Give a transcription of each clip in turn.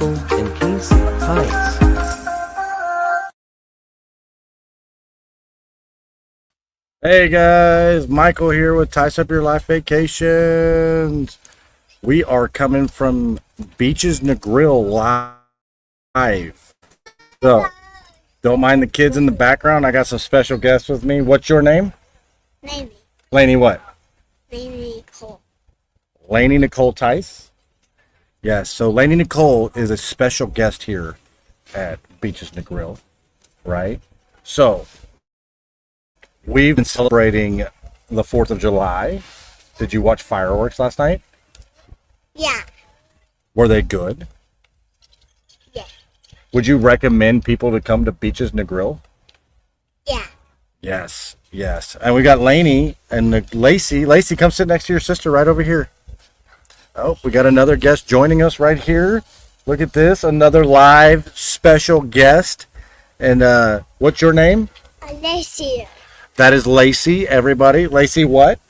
Michael and Casey Tice. Hey guys, Michael here with Tice Up Your Life Vacations. We are coming from Beaches Negril live. So, don't mind the kids in the background. I got some special guests with me. What's your name? Maybe. Lainey what? Maybe Cole. Lainey Nicole Tice? Yes, so Lainey Nicole is a special guest here at Beaches Negril, right? So, we've been celebrating the 4th of July. Did you watch fireworks last night? Yeah. Were they good? Yeah. Would you recommend people to come to Beaches Negril? Yeah. Yes, yes. And we got Lainey and Lacey. Lacey, come sit next to your sister right over here. Oh, we got another guest joining us right here. Look at this, another live special guest. And what's your name? Lacey. That is Lacey, everybody. Lacey what?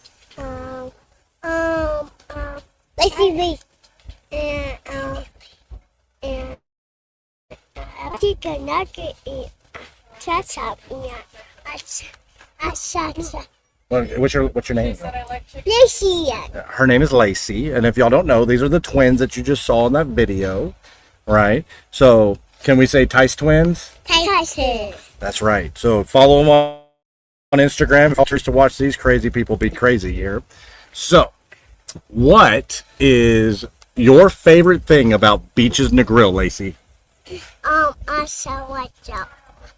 Lacey V. Chicken nugget and ketchup and What's your name? Lacey. Her name is Lacey, and if y'all don't know, these are the twins that you just saw in that video, right? So, can we say Tice twins? Tyson. That's right. So, follow them on Instagram to watch these crazy people be crazy here. So, what is your favorite thing about Beaches Negril, Lacey? I saw what job.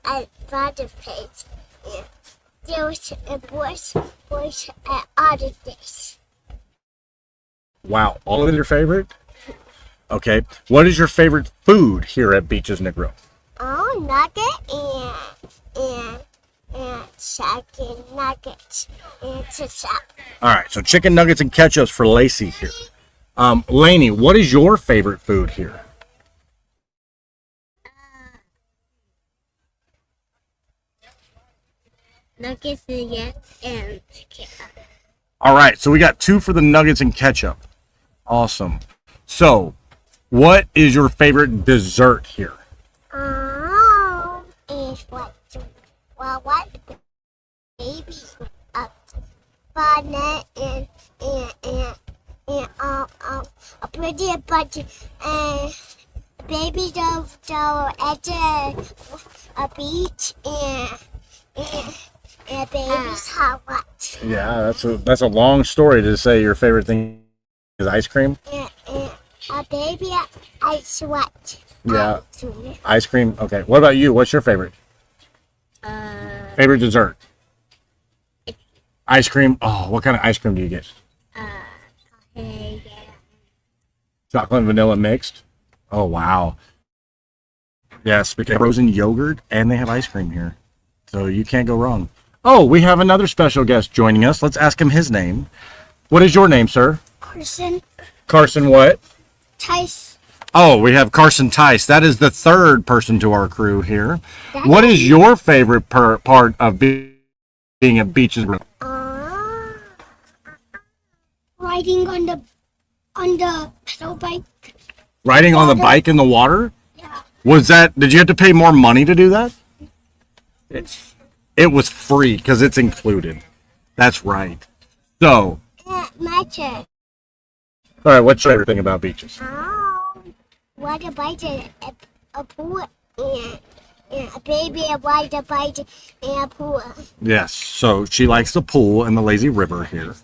I bought the page. There was a boys at other days. Wow, all of them your favorite? Okay. What is your favorite food here at Beaches Negril? Nugget and chicken nuggets and ketchup. All right, so chicken nuggets and ketchups for Lacey here. Lainey, what is your favorite food here? Nuggets and ketchup. All right, so we got 2 for the nuggets and ketchup. Awesome. So, what is your favorite dessert here? Is what baby banana and a pretty bunch and baby dough at a beach and baby's hot what. Yeah, that's a long story to say your favorite thing is ice cream. And a baby ice what. Yeah, ice cream. Okay, what about you? What's your favorite? Favorite dessert? Ice cream. Oh, what kind of ice cream do you get? Yeah. Chocolate and vanilla mixed. Oh wow. Yes, because frozen yogurt and they have ice cream here, so you can't go wrong. Oh, we have another special guest joining us. Let's ask him his name. What is your name, sir? Carson. Carson what? Tice. Oh, we have Carson Tice. That is the third person to our crew here. What is your favorite part of being at Beaches? Riding on the pedal bike. Riding on the bike in the water? Yeah. Did you have to pay more money to do that? It was free because it's included. That's right. So, My turn. all right, what's your favorite thing about beaches? Ride a bike a pool and a baby ride a bike in a pool. Yes, so she likes the pool and the lazy river here.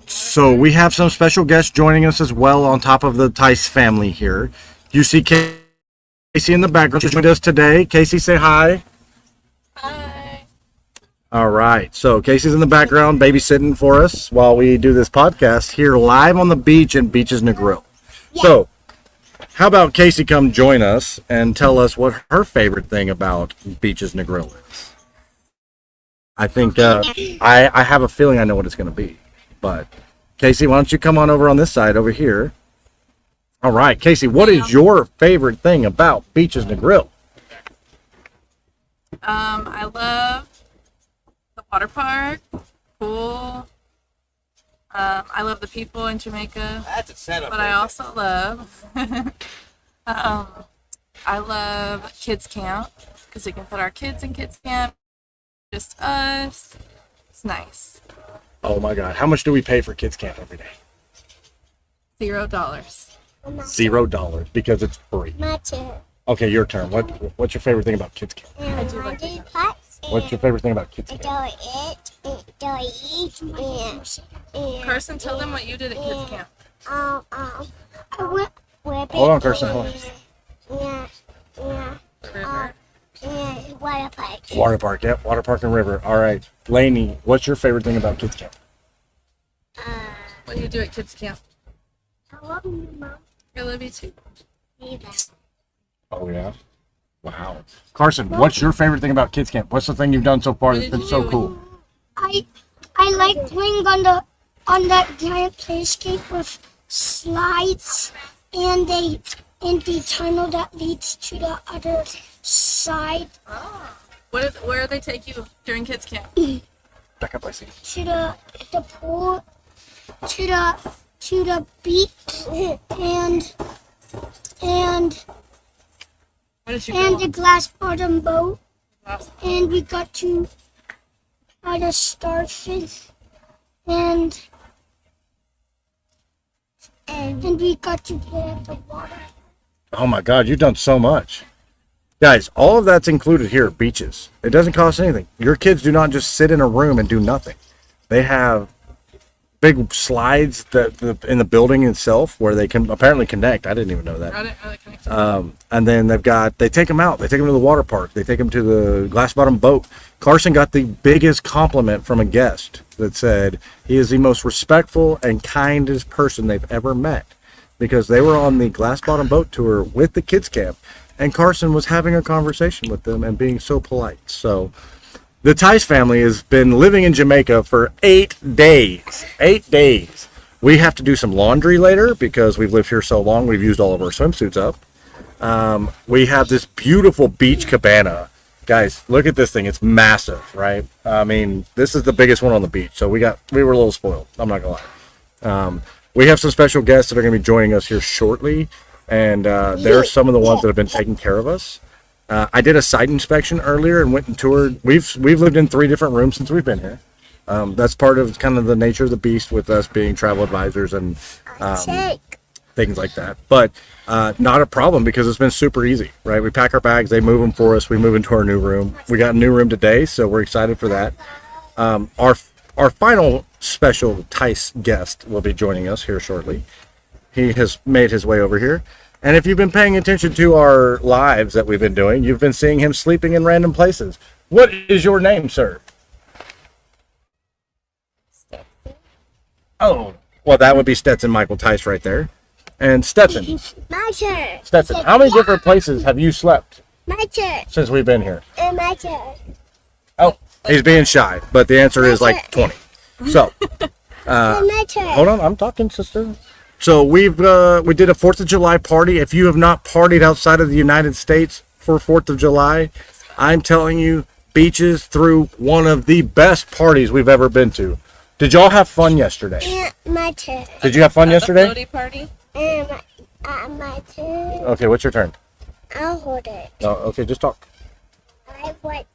So we have some special guests joining us as well on top of the Tice family here. You see Casey in the background joined us today. Casey, say hi. Hi. All right, so Casey's in the background babysitting for us while we do this podcast here live on the beach in Beaches Negril. Yeah. So, how about Casey come join us and tell us what her favorite thing about Beaches Negril is? I think I have a feeling I know what it's going to be. But Casey, why don't you come on over on this side over here? All right, Casey, what is your favorite thing about Beaches Negril? I love the water park, pool. I love the people in Jamaica. That's a setup. But I also love Um, I love kids camp because we can put our kids in kids camp. Just us. It's nice. Oh my God. How much do we pay for kids camp every day? $0. $0 because it's free. My turn. Okay, your turn. What's your favorite thing about kids camp? And do like do pots. What's your favorite thing about kids And camp? do eat. And Carson, tell them what you did at kids camp. I went. Hold on, Kirsten. Hold on. Yeah. River. And water park. Water park. Yep. Water park and river. All right. Lainey, what's your favorite thing about kids camp? What do you do at kids camp? I love you, Mom. I love you too. Oh yeah. Wow. Carson, what's your favorite thing about kids camp? What's the thing you've done so far that's been so cool? I like playing on that giant playscape with slides and the tunnel that leads to the other side Where do they take you during kids camp? Back up, I see. to the pool to the beach and Where did you and go? the glass bottom boat Last- and we got to ride a starfish and we got to play at the water. Oh my God, you've done so much. Guys, all of that's included here at Beaches. It doesn't cost anything. Your kids do not just sit in a room and do nothing. They have big slides in the building itself where they can apparently connect. I didn't even know that. I didn't really connect. And then they take them out. They take them to the water park. They take them to the glass bottom boat. Carson got the biggest compliment from a guest that said he is the most respectful and kindest person they've ever met, because they were on the glass bottom boat tour with the kids camp and Carson was having a conversation with them and being so polite. So the Tice family has been living in Jamaica for 8 days. 8 days. We have to do some laundry later because we've lived here so long. We've used all of our swimsuits up. We have this beautiful beach cabana. Guys, look at this thing. It's massive, right? I mean, this is the biggest one on the beach. So we were a little spoiled. I'm not going to lie. We have some special guests that are going to be joining us here shortly. And they're some of the ones that have been taking care of us. I did a site inspection earlier and went and toured. We've lived in 3 different rooms since we've been here. That's part of kind of the nature of the beast with us being travel advisors and things like that. But not a problem because it's been super easy, right? We pack our bags, they move them for us. We move into our new room. We got a new room today, so we're excited for that. Our final special Tice guest will be joining us here shortly. He has made his way over here. And if you've been paying attention to our lives that we've been doing, you've been seeing him sleeping in random places. What is your name, sir? Oh, well, that would be Stetson Michael Tice right there. And Stetson, My turn. Stetson, how many different places have you slept My turn. since we've been here? And my turn. Oh, he's being shy, but the answer is like 20. So, And my turn. hold on, I'm talking, sister. So we did a 4th of July party. If you have not partied outside of the United States for 4th of July, I'm telling you, Beaches threw one of the best parties we've ever been to. Did y'all have fun yesterday? And my turn. Did you have fun The yesterday? floaty party? And my turn. Okay, what's your turn? I'll hold it. Oh, okay, just talk. What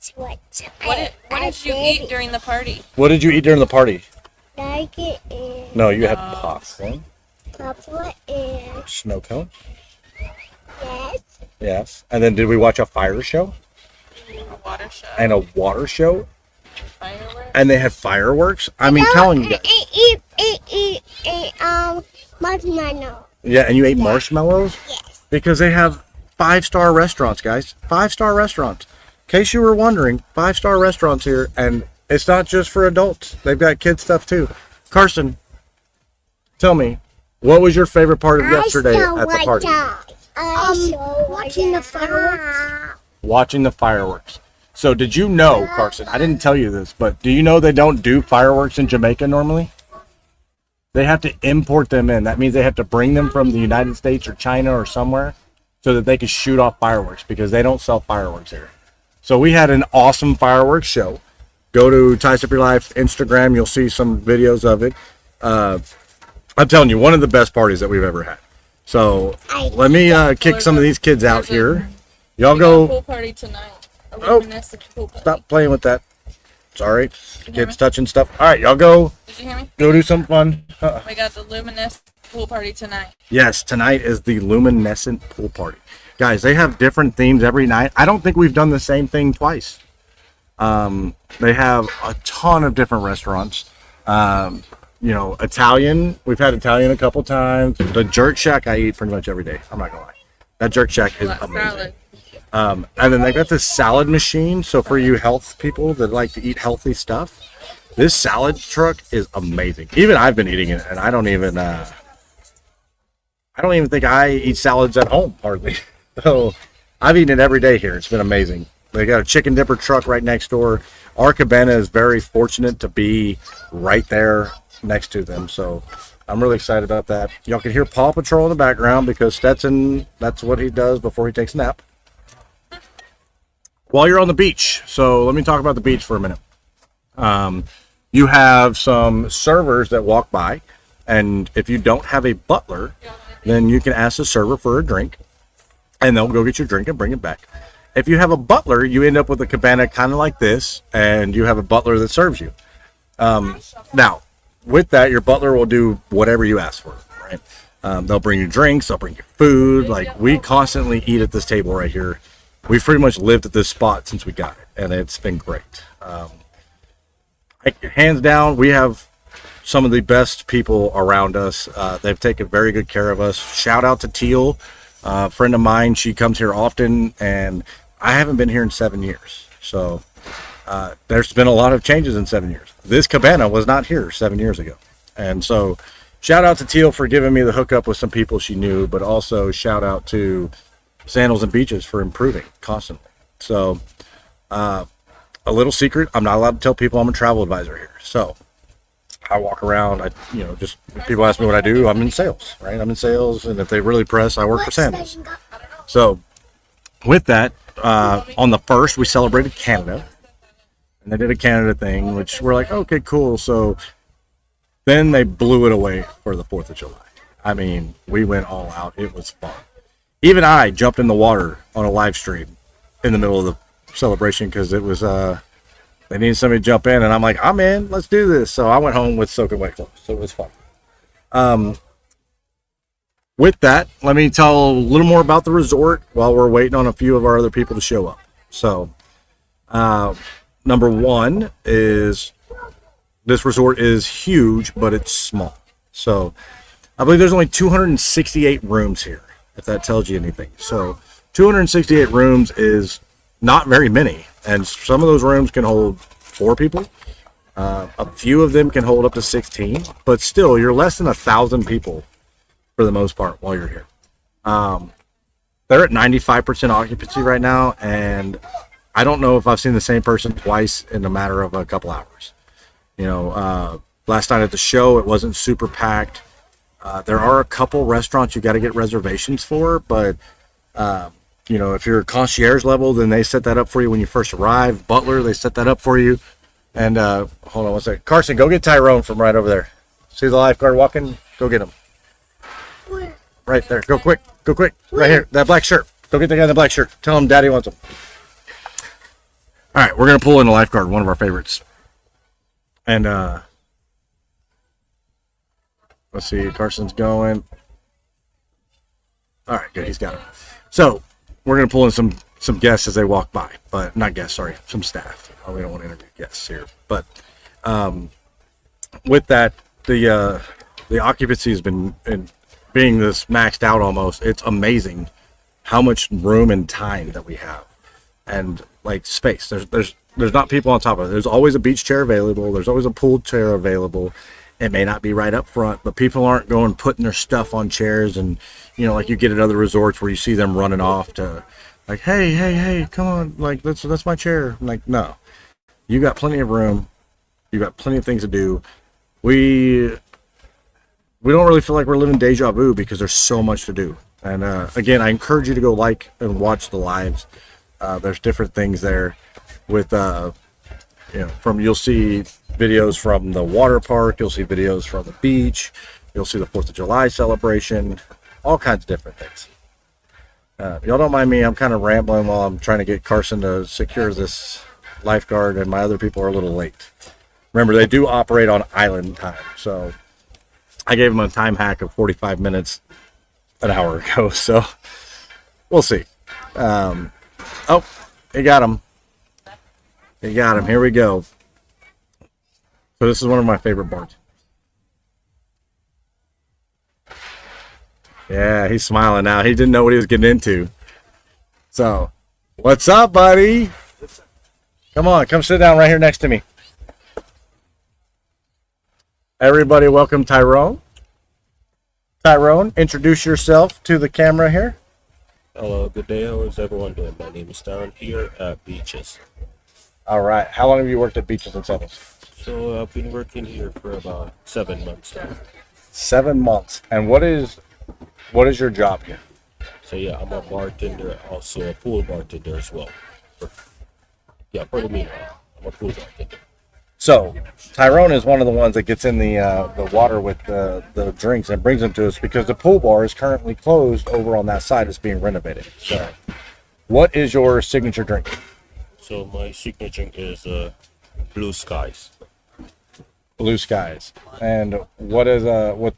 did you eat during the party? What did you eat during the party? Like it and No, you had popcorn, popcorn and snow cone. yes. Yes. And then did we watch a fire show A water show? and a water show? Fireworks? And they had fireworks? I mean, telling you guys. Eat marshmallow. Yeah, and you ate marshmallows? Yes. Because they have 5-star restaurants, guys. 5-star restaurants. In case you were wondering, 5-star restaurants here, and it's not just for adults. They've got kid stuff too. Carson, tell me, what was your favorite part of yesterday at the party? Watching the fireworks. Watching the fireworks. So did you know, Carson, I didn't tell you this, but do you know they don't do fireworks in Jamaica normally? They have to import them in. That means they have to bring them from the United States or China or somewhere so that they can shoot off fireworks because they don't sell fireworks here. So we had an awesome fireworks show. Go to Tice Up Your Life Instagram. You'll see some videos of it. I'm telling you, one of the best parties that we've ever had. So let me kick some of these kids out here. Y'all We got a go. pool party tonight. A Oh, luminescent pool party. Stop playing with that. Sorry, Did you hear kids me? touching stuff. All right, y'all go. Did you hear me? Go do something fun. We got the luminescent pool party tonight. Yes, tonight is the luminescent pool party. Guys, they have different themes every night. I don't think we've done the same thing twice. They have a ton of different restaurants. You know, Italian. We've had Italian a couple times. The Jerk Shack I eat pretty much every day. I'm not gonna lie. That Jerk Shack is Black amazing. salad. And then they got this salad machine. So for you health people that like to eat healthy stuff, this salad truck is amazing. Even I've been eating it, and I don't even think I eat salads at home hardly. So I've eaten it every day here. It's been amazing. They got a chicken dipper truck right next door. Our cabana is very fortunate to be right there next to them. So I'm really excited about that. Y'all can hear Paw Patrol in the background because Stetson, that's what he does before he takes a nap. While you're on the beach, so let me talk about the beach for a minute. You have some servers that walk by, and if you don't have a butler, then you can ask the server for a drink, and they'll go get your drink and bring it back. If you have a butler, you end up with a cabana kind of like this, and you have a butler that serves you. Now, with that, your butler will do whatever you ask for, right? They'll bring you drinks, they'll bring you food. Like, we constantly eat at this table right here. We've pretty much lived at this spot since we got it, and it's been great. Hands down, we have some of the best people around us. They've taken very good care of us. Shout out to Teal, a friend of mine. She comes here often, and I haven't been here in 7 years. So there's been a lot of changes in 7 years. This cabana was not here 7 years ago. And so shout out to Teal for giving me the hookup with some people she knew, but also shout out to Sandals and Beaches for improving constantly. So a little secret, I'm not allowed to tell people I'm a travel advisor here. So I walk around, just people ask me what I do. I'm in sales, right? I'm in sales, and if they really press, I work for Sandals. So with that, on the 1st, we celebrated Canada, and they did a Canada thing, which we're like, okay, cool. So then they blew it away for the 4th of July. I mean, we went all out. It was fun. Even I jumped in the water on a live stream in the middle of the celebration because it was they needed somebody to jump in, and I'm like, I'm in, let's do this. So I went home with soaking wet clothes, so it was fun. With that, let me tell a little more about the resort while we're waiting on a few of our other people to show up. So number one is this resort is huge, but it's small. So I believe there's only 268 rooms here, if that tells you anything. So 268 rooms is not very many, and some of those rooms can hold 4 people. A few of them can hold up to 16, but still, you're less than 1,000 people for the most part while you're here. They're at 95% occupancy right now, and I don't know if I've seen the same person twice in a matter of a couple hours. Last night at the show, it wasn't super packed. There are a couple restaurants you got to get reservations for, but if you're concierge level, then they set that up for you when you first arrive. Butler, they set that up for you. And hold on one second. Carson, go get Tyrone from right over there. See the lifeguard walking? Go get him. Where? Right there. Go quick. Go quick. Right here. That black shirt. Go get the guy in the black shirt. Tell him Daddy wants him. All right, we're going to pull in a lifeguard, one of our favorites. And let's see. Carson's going. All right, good. He's got it. So we're going to pull in some guests as they walk by, but not guests, sorry, some staff. We don't want to interview guests here. But with that, the occupancy has been being this maxed out almost. It's amazing how much room and time that we have, and like space. There's not people on top of it. There's always a beach chair available. There's always a pool chair available. It may not be right up front, but people aren't going putting their stuff on chairs, and like you get at other resorts where you see them running off to like, hey, come on, like that's my chair. I'm like, no, you got plenty of room, you got plenty of things to do. We don't really feel like we're living deja vu because there's so much to do. And again, I encourage you to go like and watch the lives. There's different things there with you'll see videos from the water park, you'll see videos from the beach, you'll see the 4th of July celebration, all kinds of different things. Y'all don't mind me, I'm kind of rambling while I'm trying to get Carson to secure this lifeguard, and my other people are a little late. Remember, they do operate on island time, so I gave them a time hack of 45 minutes an hour ago, so we'll see. Oh, he got him. He got him. Here we go. So this is one of my favorite bartenders. Yeah, he's smiling now. He didn't know what he was getting into. So, what's up, buddy? Come on, come sit down right here next to me. Everybody, welcome Tyrone. Tyrone, introduce yourself to the camera here. Hello, good day. How is everyone doing? My name is Darren here at Beaches. All right. How long have you worked at Beaches and Settles? So I've been working here for about 7 months now. 7 months. And what is your job here? So yeah, I'm a bartender, also a pool bartender as well. For the meanwhile, I'm a pool bartender. So Tyrone is one of the ones that gets in the water with the drinks and brings them to us because the pool bar is currently closed over on that side. It's being renovated. So what is your signature drink? So my signature is Blue Skies. Blue Skies. And what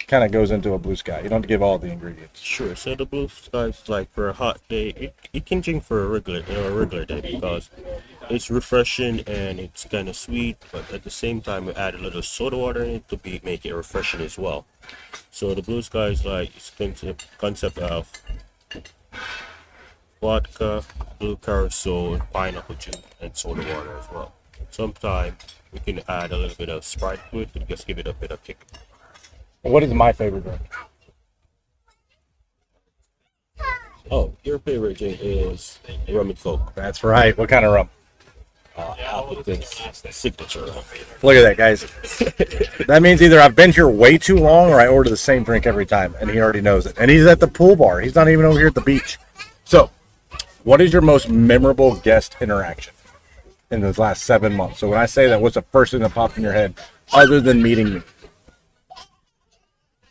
kind of goes into a blue sky? You don't have to give all the ingredients. Sure. So the Blue Skies, like for a hot day, it can drink for a regular day because it's refreshing and it's kind of sweet, but at the same time we add a little soda water in it to make it refreshing as well. So the Blue Skies, like, it's concept of vodka, blue curacao, pineapple juice, and soda water as well. Sometimes we can add a little bit of Sprite to it to just give it a bit of kick. What is my favorite drink? Oh, your favorite drink is rum and coke. That's right. What kind of rum? Appleton's signature rum. Look at that, guys. That means either I've been here way too long or I order the same drink every time, and he already knows it. And he's at the pool bar. He's not even over here at the beach. So, what is your most memorable guest interaction in the last 7 months? So when I say that, what's the first thing that pops in your head other than meeting me?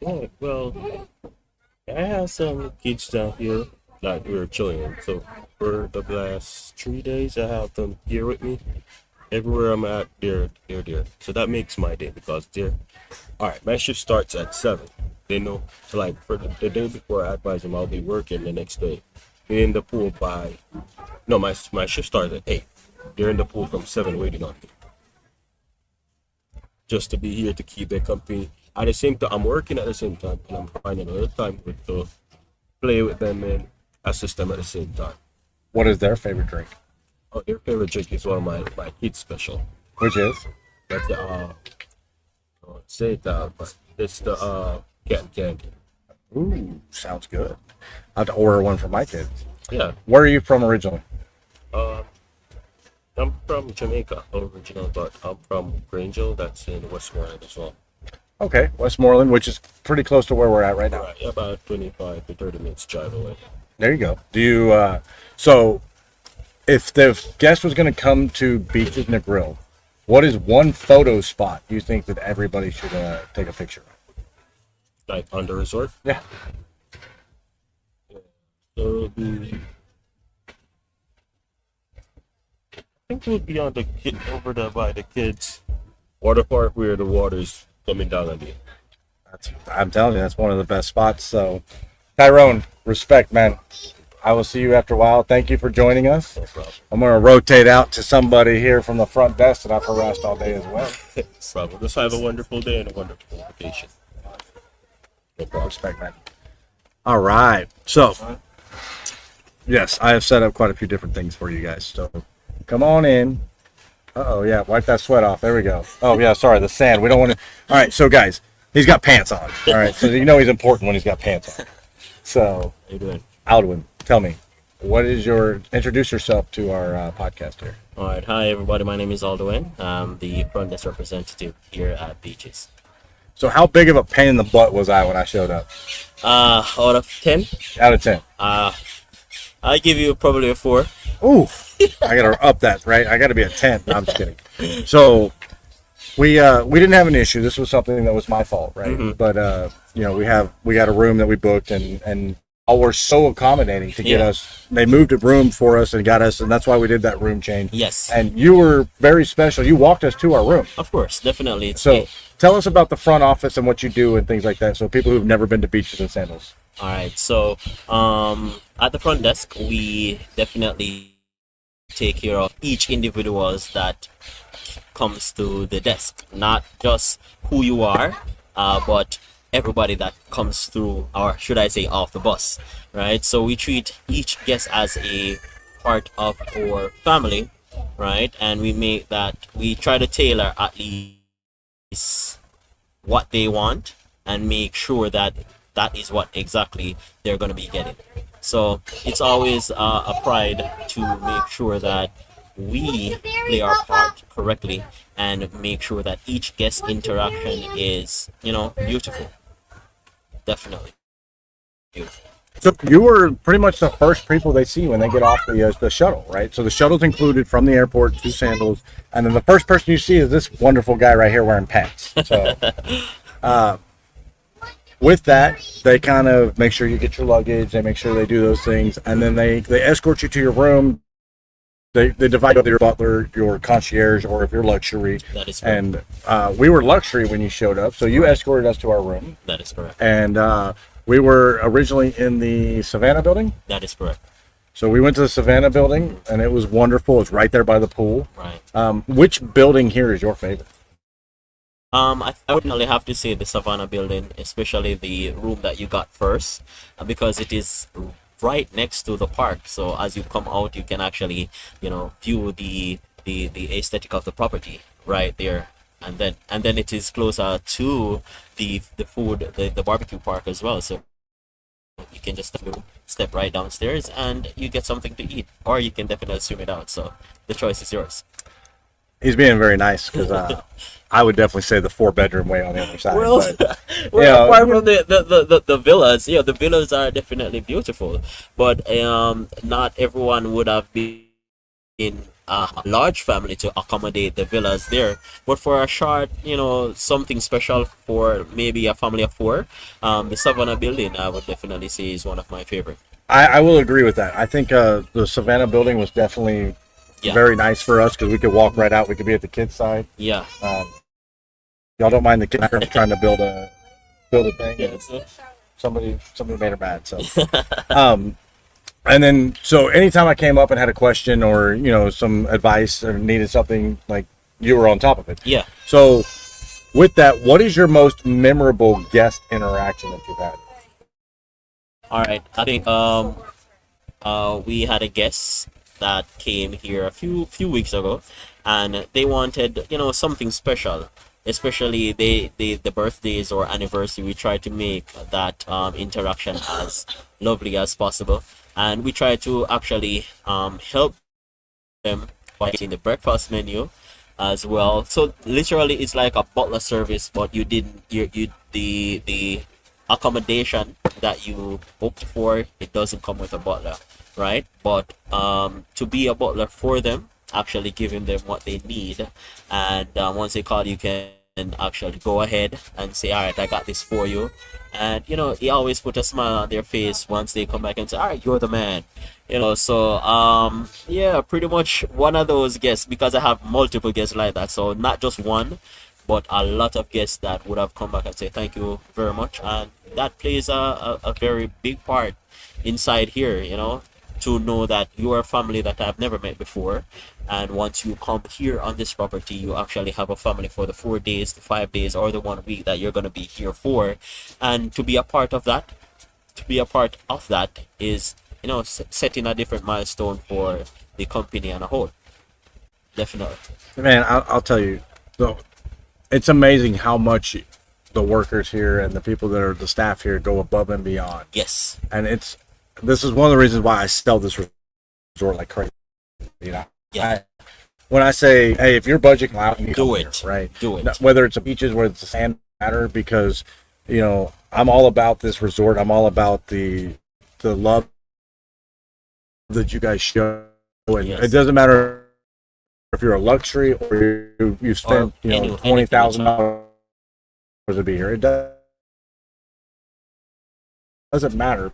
Oh, well, I have some kids down here that we're chilling. So for the last 3 days, I have them here with me. Everywhere I'm at, they're there. So that makes my day because they're... Alright, my shift starts at 7. They know, so like for the day before, I advise them I'll be working the next day. They're in the pool by... No, my shift starts at 8. They're in the pool from 7 waiting on me. Just to be here to keep their company. At the same time, I'm working at the same time, and I'm finding a little time to play with them and assist them at the same time. What is their favorite drink? Oh, their favorite drink is one of my kids' special. Which is? That's the say it but it's the cotton candy. Ooh, sounds good. I have to order one for my kids. Yeah. Where are you from originally? I'm from Jamaica original, but I'm from Grangeville. That's in Westmoreland as well. Okay, Westmoreland, which is pretty close to where we're at right now. Right, about 25 to 30 minutes drive away. There you go. Do you, so if the guest was going to come to Beaches Negril, what is one photo spot you think that everybody should take a picture of? Like on the resort? Yeah. So I think we'll be on the kid over there by the kids water park where the water's coming down on you. I'm telling you, that's one of the best spots. So, Tyrone, respect, man. I will see you after a while. Thank you for joining us. No problem. I'm going to rotate out to somebody here from the front desk that I've harassed all day as well. No problem. Just have a wonderful day and a wonderful vacation. No problem. Respect, man. All right. So, yes, I have set up quite a few different things for you guys. So, come on in. Uh-oh, yeah, wipe that sweat off. There we go. Oh, yeah, sorry, the sand. We don't want to... All right, so, guys, he's got pants on. All right, so you know he's important when he's got pants on. So, How you doing? Aldwin, tell me, what is your... Introduce yourself to our podcast here. All right, hi everybody. My name is Aldwin. I'm the front desk representative here at Beaches. So, how big of a pain in the butt was I when I showed up? Out of 10, Out of 10. I give you probably a 4. Ooh, I got to up that, right? I got to be a 10. No, I'm just kidding. So, we didn't have an issue. This was something that was my fault, right? Mhm. But we got a room that we booked, and all were so accommodating to get Yeah. us. They moved a room for us and got us, and that's why we did that room change. Yes, And you were very special. You walked us to our room. of course, definitely. So tell us about the front office and what you do and things like that. So people who've never been to Beaches and Sandals. All right. So, at the front desk, we definitely take care of each individuals that comes to the desk, not just who you are, but everybody that comes through, or should I say, off the bus, right? So we treat each guest as a part of our family, right? And we try to tailor at least what they want and make sure that that is what exactly they're going to be getting. So it's always a pride to make sure that we play our part correctly and make sure that each guest interaction is, beautiful. Definitely beautiful. So you were pretty much the first people they see when they get off the shuttle, right? So the shuttle's included from the airport to Sandals, and then the first person you see is this wonderful guy right here wearing pants. So with that, they kind of make sure you get your luggage, they make sure they do those things, and then they escort you to your room. They divide up your butler, your concierge, or if you're luxury. That is correct. And we were luxury when you showed up, so you escorted us to our room. That is correct. And we were originally in the Savannah building. That is correct. So we went to the Savannah building, and it was wonderful. It's right there by the pool. Right. Which building here is your favorite? I would definitely have to say the Savannah building, especially the room that you got first, because it is right next to the park. So as you come out, you can actually, view the aesthetic of the property right there, and then it is closer to the food, the barbecue park as well. So you can just step right downstairs and you get something to eat, or you can definitely swim it out. So the choice is yours. He's being very nice because I would definitely say the 4-bedroom way on the other side. Well, but, apart from the villas, the villas are definitely beautiful, but not everyone would have been in a large family to accommodate the villas there. But for a short, something special for maybe a family of 4, the Savannah building, I would definitely say, is one of my favorite. I will agree with that. I think the Savannah building was definitely very nice for us because we could walk right out. We could be at the kids' side. Yeah. Y'all don't mind the kids trying to build a thing. Yeah. So, Somebody made her mad. So, and then so anytime I came up and had a question or some advice or needed something, like you were on top of it. yeah. So, with that, what is your most memorable guest interaction that you've had? All right. I think we had a guest that came here a few weeks ago, and they wanted something special, especially the birthdays or anniversary. We try to make that interaction as lovely as possible, and we try to actually help them by getting the breakfast menu as well. So literally it's like a butler service, but you didn't you the accommodation that you booked for, it doesn't come with a butler, right? But to be a butler for them, actually giving them what they need, and once they call, you can actually go ahead and say, all right, I got this for you. And they always put a smile on their face once they come back and say, all right, you're the man. So yeah, pretty much one of those guests, because I have multiple guests like that, so not just one, but a lot of guests that would have come back and say thank you very much. And that plays a very big part inside here, to know that you are a family that I've never met before. And once you come here on this property, you actually have a family for the 4 days, the 5 days, or the 1 week that you're going to be here for. And to be a part of that, is, setting a different milestone for the company on a whole. Definitely. Man, I'll tell you, though, it's amazing how much the workers here and the people that are the staff here go above and beyond. Yes. And this is one of the reasons why I sell this resort like crazy. Yeah. When I say, hey, if your budget can allow you, Do come it. here, right? Do it. Whether it's a beaches, whether it's a sand matter, because I'm all about this resort. I'm all about the love that you guys show, and Yes. it doesn't matter if you're a luxury or you've spent anything $20,000 to be here. It doesn't matter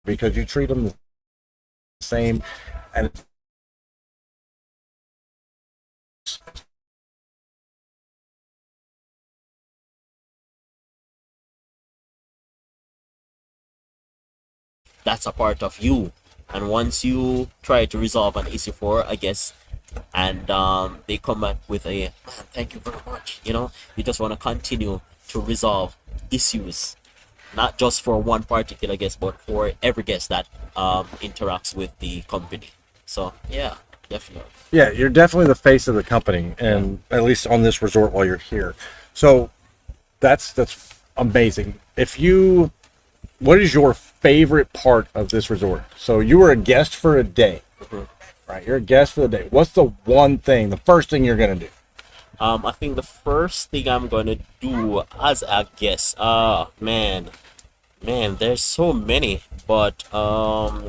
because you treat them the same, and that's a part of you. And once you try to resolve an issue for, I guess, and they come back with a man, thank you very much. You just want to continue to resolve issues, not just for one particular guest, but for every guest that interacts with the company. So yeah, definitely. yeah, you're definitely the face of the company, and at least on this resort while you're here. So that's amazing. What is your favorite part of this resort? So you were a guest for a day, right? You're a guest for the day. What's the first thing you're gonna do? I think the first thing I'm gonna do as a guest, man, there's so many, but I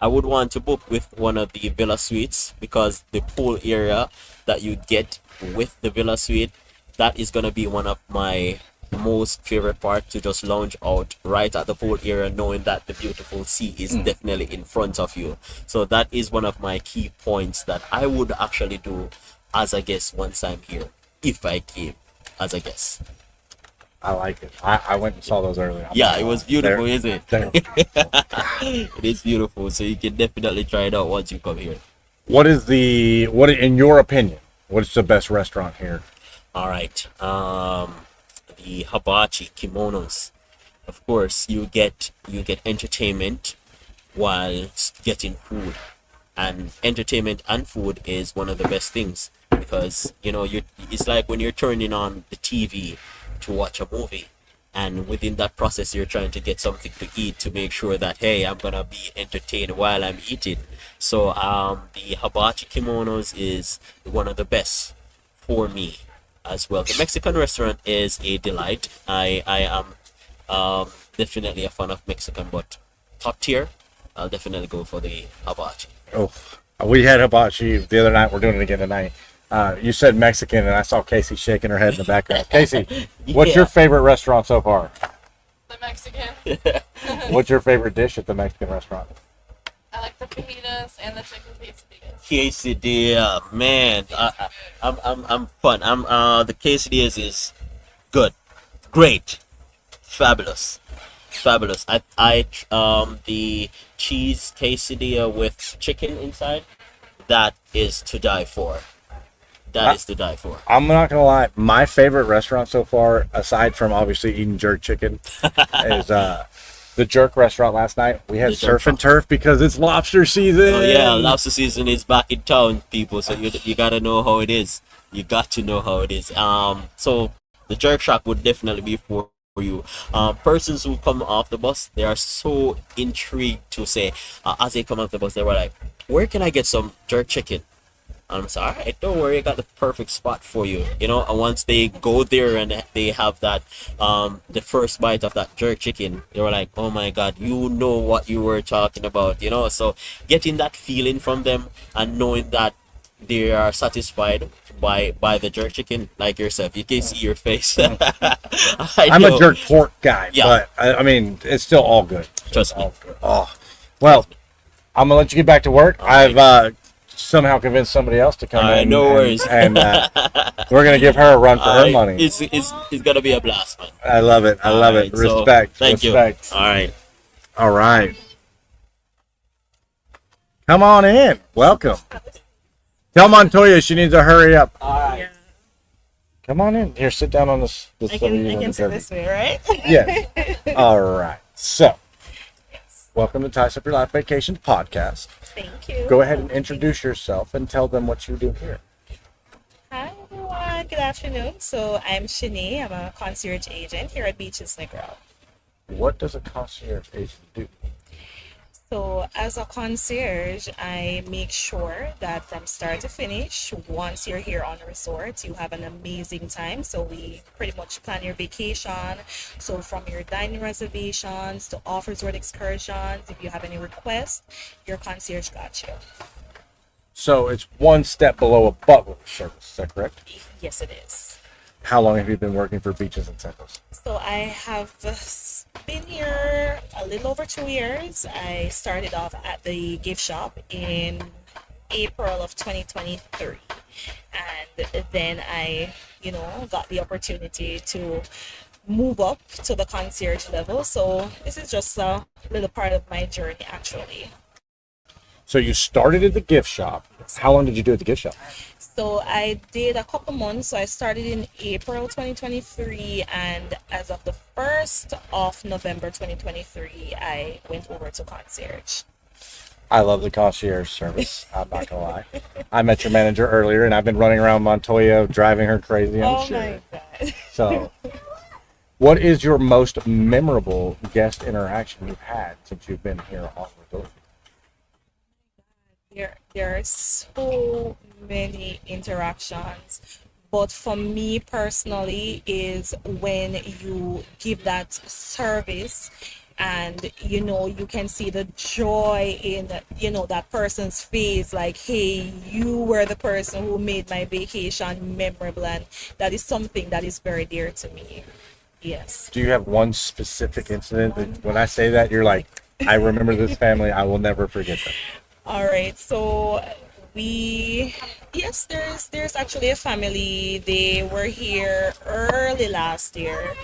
would want to book with one of the villa suites because the pool area that you get with the villa suite, that is gonna be one of my most favorite part, to just lounge out right at the pool area knowing that the beautiful sea is definitely in front of you. So that is one of my key points that I would actually do as a guest once I'm here, if I came as a guest. I like it. I went and saw those earlier. Yeah, it was beautiful, isn't it? They're- It is beautiful, so you can definitely try it out once you come here. what in your opinion? What's the best restaurant here? All right. The hibachi kimonos. Of course, you get entertainment while getting food, and entertainment and food is one of the best things because it's like when you're turning on the TV to watch a movie, and within that process you're trying to get something to eat to make sure that, hey, I'm gonna be entertained while I'm eating. So the hibachi kimonos is one of the best for me as well. The Mexican restaurant is a delight. I am definitely a fan of Mexican, but top tier, I'll definitely go for the hibachi. Oh, we had hibachi the other night. We're doing it again tonight. You said Mexican, and I saw Casey shaking her head in the background. Casey, what's Yeah. your favorite restaurant so far? The Mexican. What's your favorite dish at the Mexican restaurant? I like the fajitas and the chicken quesadillas. Quesadilla, man, I'm fun. The quesadillas is good, great, fabulous, fabulous. The cheese quesadilla with chicken inside, that is to die for. That is to die for. I'm not gonna lie. My favorite restaurant so far, aside from obviously eating jerk chicken, is the jerk restaurant last night. We had The jerk surf and turf because it's lobster season. Oh yeah, lobster season is back in town, people. So you gotta know how it is. You got to know how it is. So the jerk shack would definitely be for you. Persons who come off the bus, they are so intrigued to say, as they come off the bus, they were like, "Where can I get some jerk chicken?" And I'm sorry, alright, don't worry, I got the perfect spot for you. And once they go there and they have that, the first bite of that jerk chicken, they were like, oh my god, you know what you were talking about, So getting that feeling from them and knowing that they are satisfied by the jerk chicken, like yourself, you can see your face. I'm a jerk pork guy, Yeah. but I mean, it's still all good. Trust me. All good. Oh, well, I'm gonna let you get back to work. I've somehow convinced somebody else to come Alright, in. no worries. And we're gonna give her a run for her Alright, money. It's gonna be a blast, man. I love it. I love it. Alright, so, Respect. thank Respect. you. All right. All right. Come on in. Welcome. Tell Montoya she needs to hurry up. Yeah. Come on in. Here, sit down on this. I can sit this way, right? Yeah. All right. So, welcome to Ties Up Your Life Vacation podcast. Thank you. Go ahead and introduce yourself and tell them what you do here. Hi, everyone. Good afternoon. So, I'm Shanae. I'm a concierge agent here at Beaches Negril. What does a concierge agent do? So, as a concierge, I make sure that from start to finish, once you're here on the resort, you have an amazing time. So, we pretty much plan your vacation. So, from your dining reservations to off resort excursions, if you have any requests, your concierge got you. So it's one step below a butler service. Is that correct? Yes, it is. How long have you been working for Beaches and Centers? So I have been here a little over 2 years. I started off at the gift shop in April of 2023. And then I, got the opportunity to move up to the concierge level. So this is just a little part of my journey, actually. So you started at the gift shop. How long did you do at the gift shop? So I did a couple months. So I started in April 2023, and as of the 1st of November 2023, I went over to concierge. I love the concierge service. I'm not gonna lie. I met your manager earlier, and I've been running around Montoya driving her crazy. I'm sure. My God. So, what is your most memorable guest interaction you've had since you've been here on Resort? There are so many interactions, but for me personally is when you give that service and you can see the joy in that person's face, like, hey, you were the person who made my vacation memorable, and that is something that is very dear to me. Yes. Do you have one specific incident that when I say that you're like, I remember this family, I will never forget them? All right, so there's actually a family. They were here early last year.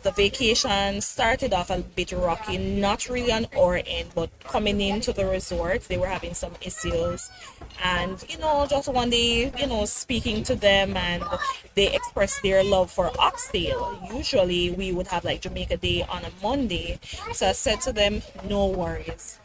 The vacation started off a bit rocky, not really on our end, but coming into the resort, they were having some issues. And, just one day, speaking to them, and they expressed their love for oxtail. Usually we would have like Jamaica Day on a Monday. So I said to them, no worries.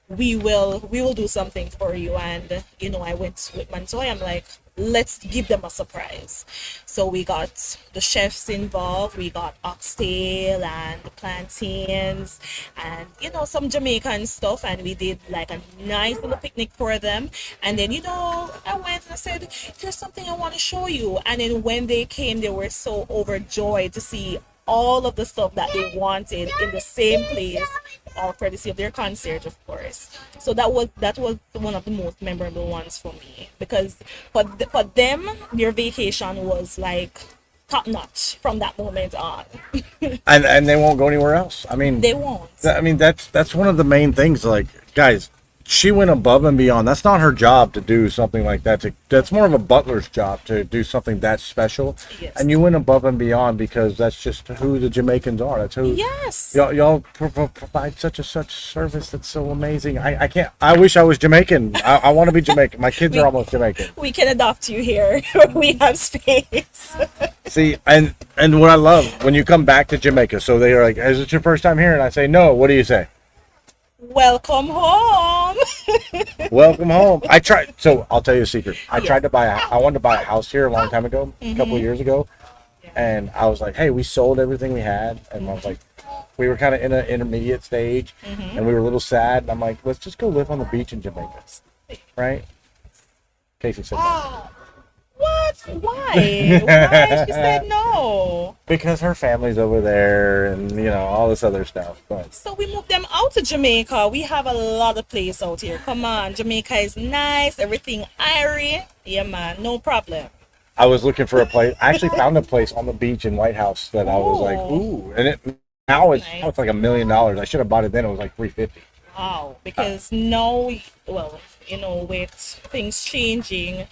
We will do something for you. And I went with Montoya. I'm like, let's give them a surprise. So we got the chefs involved. We got oxtail and plantains and some Jamaican stuff, and we did like a nice little picnic for them. And then I went and I said, there's something I want to show you. And then when they came, they were so overjoyed to see all of the stuff that they wanted in the same place, all courtesy of their concierge, of course. So that was one of the most memorable ones for me, because for them, their vacation was like top notch from that moment on. And they won't go anywhere else. I mean, They won't. That's one of the main things. Like, guys, she went above and beyond. That's not her job to do something like that. That's more of a butler's job to do something that special. Yes. And you went above and beyond because that's just who the Jamaicans are. That's who. Yes. Y'all provide such service that's so amazing. I can't. I wish I was Jamaican. I want to be Jamaican. My kids are almost Jamaican. We can adopt you here. We have space. See, and what I love when you come back to Jamaica. So they are like, "Is it your first time here?" And I say, "No." What do you say? Welcome home. Welcome home. I tried. So I'll tell you a secret. I tried to buy. I wanted to buy a house here a long time ago, a couple of years ago, and I was like, "Hey, we sold everything we had," and I was like, we were kind of in an intermediate stage, and we were a little sad. And I'm like, "Let's just go live on the beach in Jamaica," right? Casey said no. What? Why? Why? She said no. Because her family's over there, and all this other stuff. But So we moved them out to Jamaica. We have a lot of place out here. Come on, Jamaica is nice. Everything airy. Yeah, man, no problem. I was looking for a place. I actually found a place on the beach in White House that I was like, Ooh. ooh, and now it's Nice. like $1 million. I should have bought it then. It was like $350. Wow, because now, well, with things changing,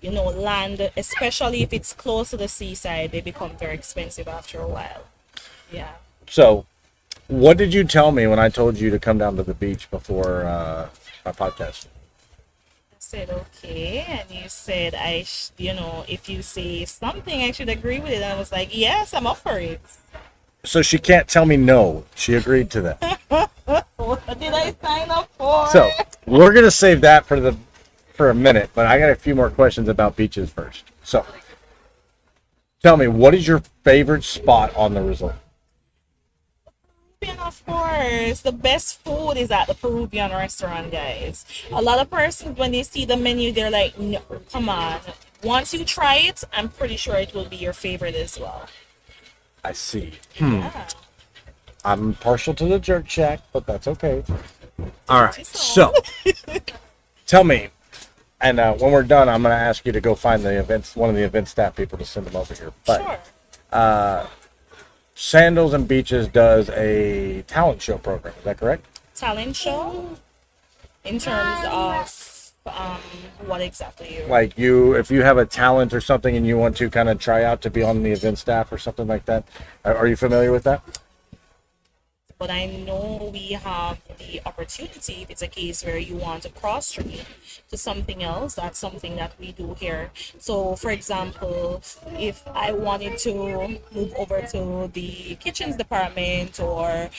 land, especially if it's close to the seaside, they become very expensive after a while. Yeah. So, what did you tell me when I told you to come down to the beach before my podcast? I said, okay. And you said, if you say something, I should agree with it. And I was like, yes, I'm up for it. So she can't tell me no. She agreed to that. What did I sign up for? So we're gonna save that for a minute, but I got a few more questions about beaches first. So, tell me, what is your favorite spot on the resort? And of course, the best food is at the Peruvian restaurant, guys. A lot of persons, when they see the menu, they're like, no, come on. Once you try it, I'm pretty sure it will be your favorite as well. I see. Yeah. I'm partial to the jerk shack, but that's okay. All right. So, tell me, And when we're done, I'm going to ask you to go find one of the event staff people to send them over here. But Sure. Sandals and Beaches does a talent show program. Is that correct? Talent show in terms of what exactly you Like if you have a talent or something and you want to kind of try out to be on the event staff or something like that. Are you familiar with that? but I know we have the opportunity if it's a case where you want to cross train to something else. That's something that we do here. So, for example, if I wanted to move over to the kitchens department or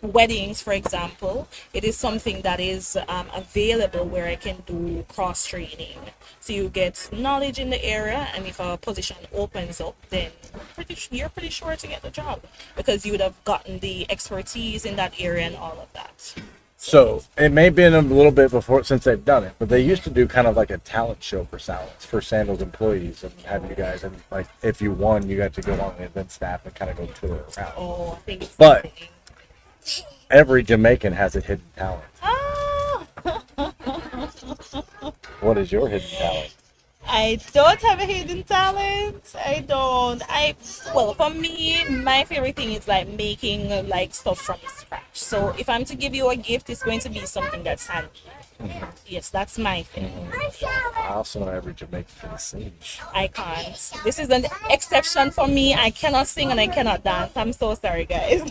weddings, for example, it is something that is available where I can do cross training. So you get knowledge in the area, and if a position opens up, then you're pretty sure to get the job because you would have gotten the expertise in that area and all of that. So it may have been a little bit before since they've done it, but they used to do kind of like a talent show for Sandals employees and have you guys, and like if you won, you got to go on the event staff and kind of go tour around. Oh, I think it's But something. every Jamaican has a hidden talent. Ah! What is your hidden talent? I don't have a hidden talent. I don't. Well, for me, my favorite thing is like making like stuff from scratch. So if I'm to give you a gift, it's going to be something that's handy. Yes, that's my thing. I also know every Jamaican can sing. I can't. This is an exception for me. I cannot sing and I cannot dance. I'm so sorry, guys.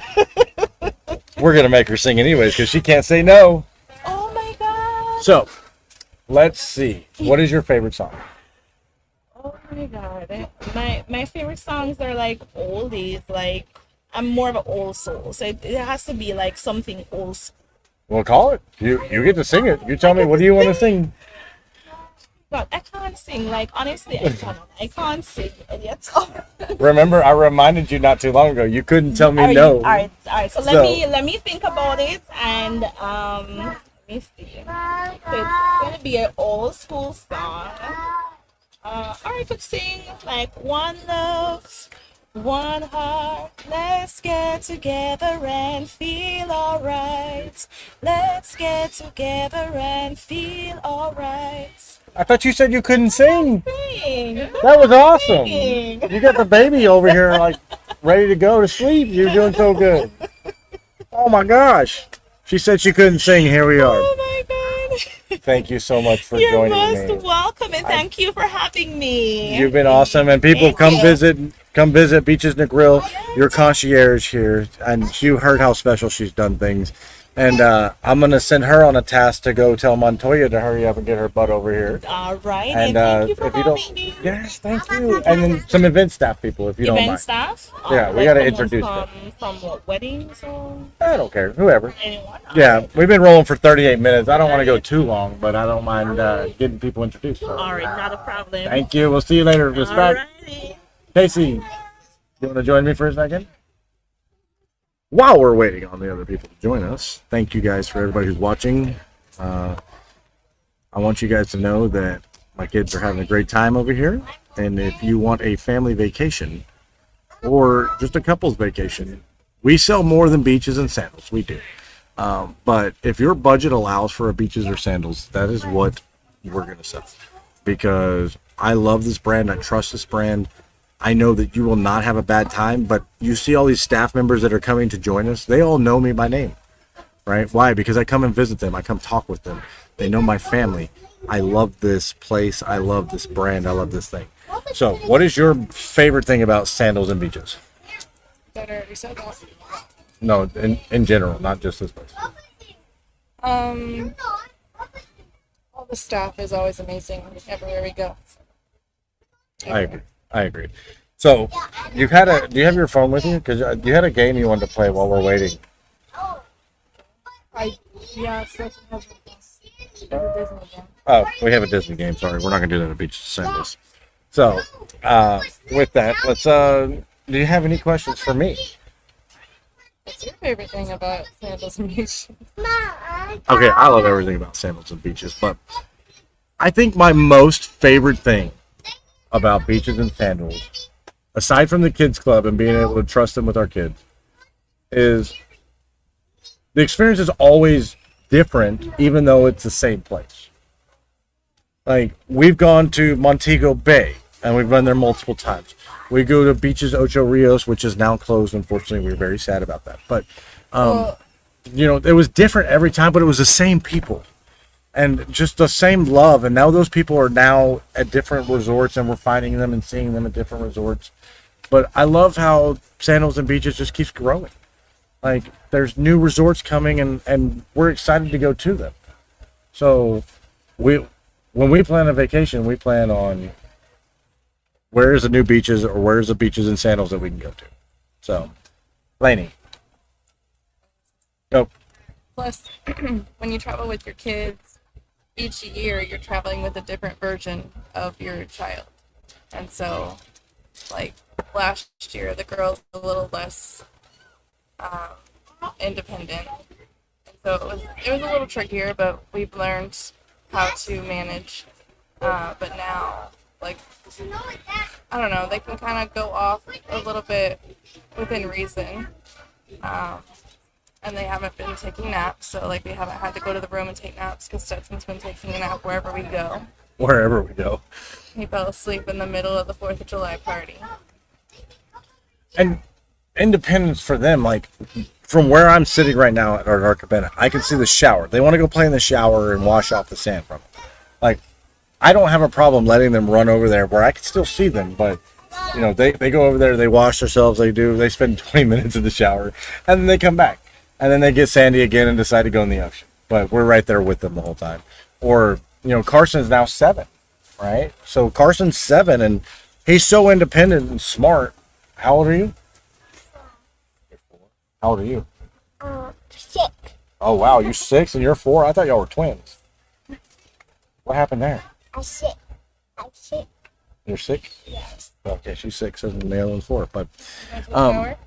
We're gonna make her sing anyways because she can't say no. Oh my god. So let's see. What is your favorite song? Oh my god. My favorite songs are like oldies. Like I'm more of an old soul, so it has to be like something old school. Well, call it. You get to sing it. You tell me. What do you want to sing? God, I can't sing. Like honestly, I can't sing yet. All Remember, I reminded you not too long ago. You couldn't tell me right, no. all right. So let me think about it and let me see. So it's gonna be an old school song. Or I could sing like One Love, One Heart, let's get together and feel alright. Let's get together and feel alright. I thought you said you couldn't sing. Sing. That was awesome. Sing. You got the baby over here like ready to go to sleep. You're doing so good. Oh my gosh. She said she couldn't sing. Here we are. Oh my god. Thank you so much for You're joining most me. welcome and thank you for having me. You've been awesome, and people Thank you. come visit Beaches Negril. Your concierge here, and you heard how special she's done things. And I'm gonna send her on a task to go tell Montoya to hurry up and get her butt over here. All right. And thank you for if you having don't, me. yes, thank you. And then some event staff people, if you don't Event mind. staff? Yeah, we Like gotta someone introduce from, them. From what, weddings or I don't care, whoever. anyone? Yeah, we've been rolling for 38 minutes. I don't want to go too long, but I don't mind getting people introduced. So. All right, not a problem. Thank you. We'll see you later. Respect. Alrighty. Casey, you want to join me for a second? While we're waiting on the other people to join us, thank you guys for everybody who's watching. I want you guys to know that my kids are having a great time over here. And if you want a family vacation or just a couple's vacation, we sell more than beaches and sandals. We do. But if your budget allows for a beaches or sandals, that is what we're going to sell. Because I love this brand. I trust this brand. I know that you will not have a bad time, but you see all these staff members that are coming to join us, they all know me by name, right? Why? Because I come and visit them. I come talk with them. They know my family. I love this place. I love this brand. I love this thing. So what is your favorite thing about Sandals and Beaches? That I already said that. No, in general, not just this place. All the staff is always amazing everywhere we go. I agree. So do you have your phone with you? Because you had a game you wanted to play while we're waiting. Yeah, so it's a Disney game. Oh, we have a Disney game. Sorry, we're not gonna do that at Beaches and Sandals. So, with that, let's. Do you have any questions for me? What's your favorite thing about Sandals and Beaches? Okay, I love everything about Sandals and Beaches, but I think my most favorite thing about Beaches and Sandals, aside from the kids club and being able to trust them with our kids, is the experience is always different, even though it's the same place. Like, we've gone to Montego Bay, and we've been there multiple times. We go to Beaches Ocho Rios, which is now closed. Unfortunately, we're very sad about that. But, Well, it was different every time, but it was the same people. And just the same love. And now those people are now at different resorts, and we're finding them and seeing them at different resorts. But I love how Sandals and Beaches just keeps growing. Like, there's new resorts coming, and we're excited to go to them. So, when we plan a vacation, we plan on where's the new beaches or where's the beaches and Sandals that we can go to. So, Lainey. Go. plus, when you travel with your kids, each year you're traveling with a different version of your child. And so, like last year, the girls were a little less independent. And so it was a little trickier, but we've learned how to manage. But now, like, I don't know, they can kind of go off a little bit within reason. And they haven't been taking naps, so like we haven't had to go to the room and take naps because Stetson's been taking a nap wherever we go. Wherever we go. He fell asleep in the middle of the 4th of July party. And independence for them, like, from where I'm sitting right now at our cabana, I can see the shower. They want to go play in the shower and wash off the sand from it. Like, I don't have a problem letting them run over there where I can still see them, but they go over there, they wash themselves, they spend 20 minutes in the shower, and then they come back. And then they get sandy again and decide to go in the ocean. But we're right there with them the whole time. Or, Carson's now 7, right? So Carson's 7, and he's so independent and smart. How old are you? How old are you? 6. Oh, wow, you're 6 and you're 4? I thought y'all were twins. What happened there? I'm sick. I'm sick. You're 6? Yes. Okay, she's 6 and the other one's 4. But, Shower?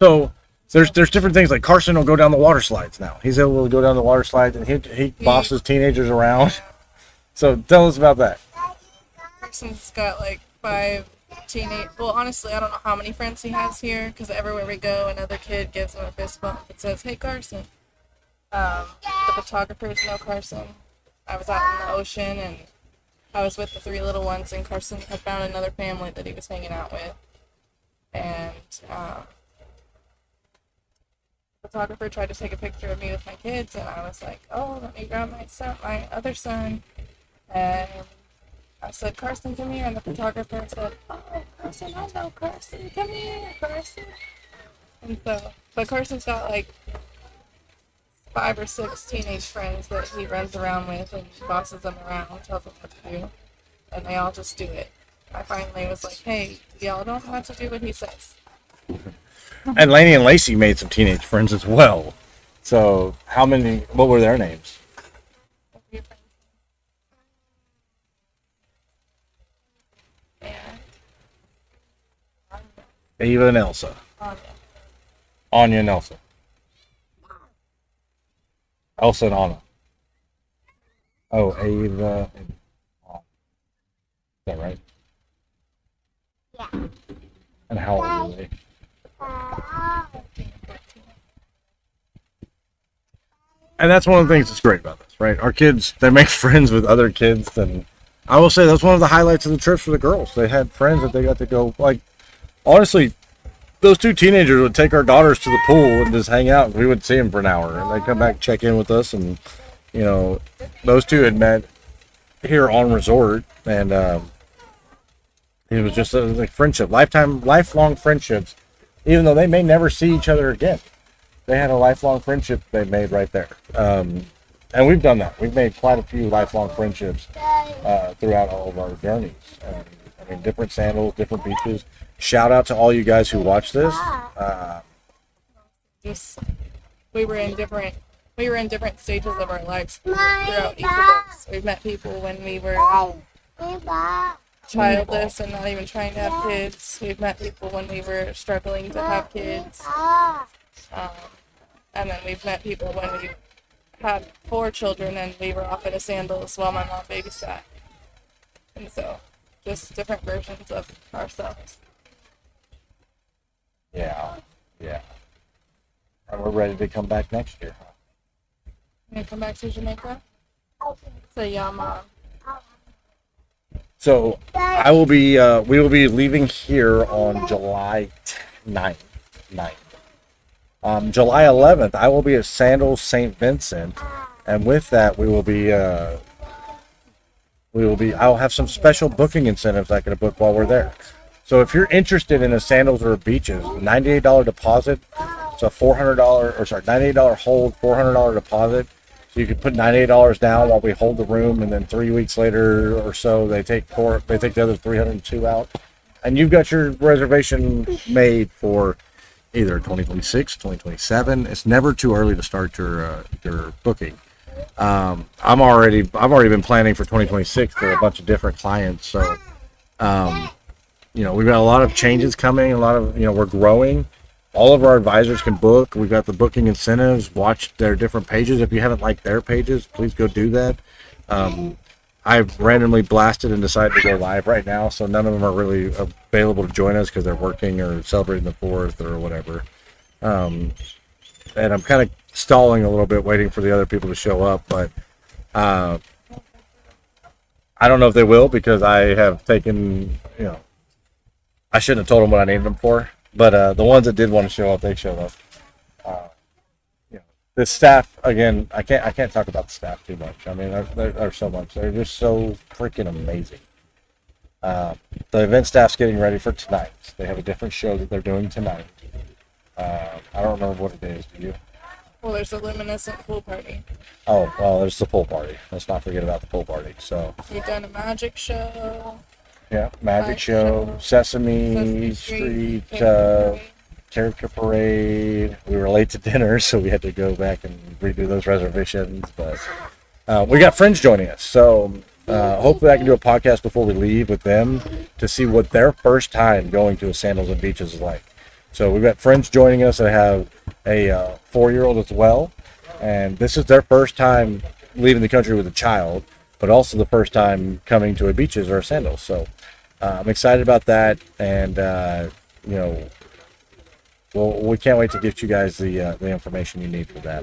so... There's different things, like Carson will go down the water slides now. He's able to go down the water slides, and he bosses teenagers around. So tell us about that. Carson's got like 5 well, honestly, I don't know how many friends he has here because everywhere we go, another kid gives him a fist bump and says, "Hey, Carson." The photographers know Carson. I was out in the ocean, and I was with the 3 little ones, and Carson had found another family that he was hanging out with. And, photographer tried to take a picture of me with my kids, and I was like, "Oh, let me grab my other son." And I said, "Carson, come here." And the photographer said, "Oh, Carson, I know Carson. Come here, Carson." And so, but Carson's got like 5 or 6 teenage friends that he runs around with and bosses them around, tells them what to do, and they all just do it. I finally was like, "Hey, y'all don't have to do what he says." And Lainey and Lacey made some teenage friends as well. So what were their names? Ava and Elsa. Anya and Elsa. Elsa and Anna. Oh, Ava and Anna. Is that right? Yeah. And how old are they? And that's one of the things that's great about this, right? Our kids, they make friends with other kids, and I will say that's one of the highlights of the trips for the girls. They had friends that they got to go, like, honestly, those 2 teenagers would take our daughters to the pool and just hang out. We would see them for an hour, and they'd come back, check in with us, and, those 2 had met here on resort, and it was just a friendship, lifelong friendships, even though they may never see each other again. They had a lifelong friendship they made right there. And we've done that. We've made quite a few lifelong friendships throughout all of our journeys. Different sandals, different beaches. Shout out to all you guys who watch this. We were in different stages of our lives throughout each of us. We've met people when we were childless and not even trying to have kids. We've met people when we were struggling to have kids. And then we've met people when we had 4 children and we were off in a sandals while my mom babysat. And so, just different versions of ourselves. Yeah. And we're ready to come back next year. You gonna come back to Jamaica? Say, "Yeah, Mom." So we will be leaving here on July 9th. 9th. July 11th, I will be at Sandals St. Vincent, and with that, I'll have some special booking incentives I can book while we're there. So if you're interested in a Sandals or a Beaches, $98 deposit, so $98 hold, $400 deposit. So you could put $98 down while we hold the room, and then 3 weeks later or so, they take the other 302 out, and you've got your reservation made for either 2026, 2027. It's never too early to start your booking. I've already been planning for 2026 for a bunch of different clients. So, we've got a lot of changes coming. A lot of, we're growing. All of our advisors can book. We've got the booking incentives. Watch their different pages. If you haven't liked their pages, please go do that. I've randomly blasted and decided to go live right now, so none of them are really available to join us because they're working or celebrating the 4th or whatever. And I'm kind of stalling a little bit, waiting for the other people to show up, but I don't know if they will, because I have taken, I shouldn't have told them what I needed them for, but the ones that did want to show up, they showed up. The staff, again, I can't talk about the staff too much. I mean, there's so much. They're just so freaking amazing. The event staff's getting ready for tonight. They have a different show that they're doing tonight. I don't remember what it is. Do you? Well, there's a luminescent pool party. Oh, well, there's the pool party. Let's not forget about the pool party. So We've done a magic show. yeah, magic Light show, show, Sesame Sesame Street, Street, character parade. We were late to dinner, so we had to go back and redo those reservations. But we got friends joining us, so hopefully I can do a podcast before we leave with them to see what their first time going to a Sandals and Beaches is like. So we've got friends joining us that have a 4-year-old as well, and this is their first time leaving the country with a child, but also the first time coming to a Beaches or a Sandals. So I'm excited about that, and well, we can't wait to get you guys the information you need for that.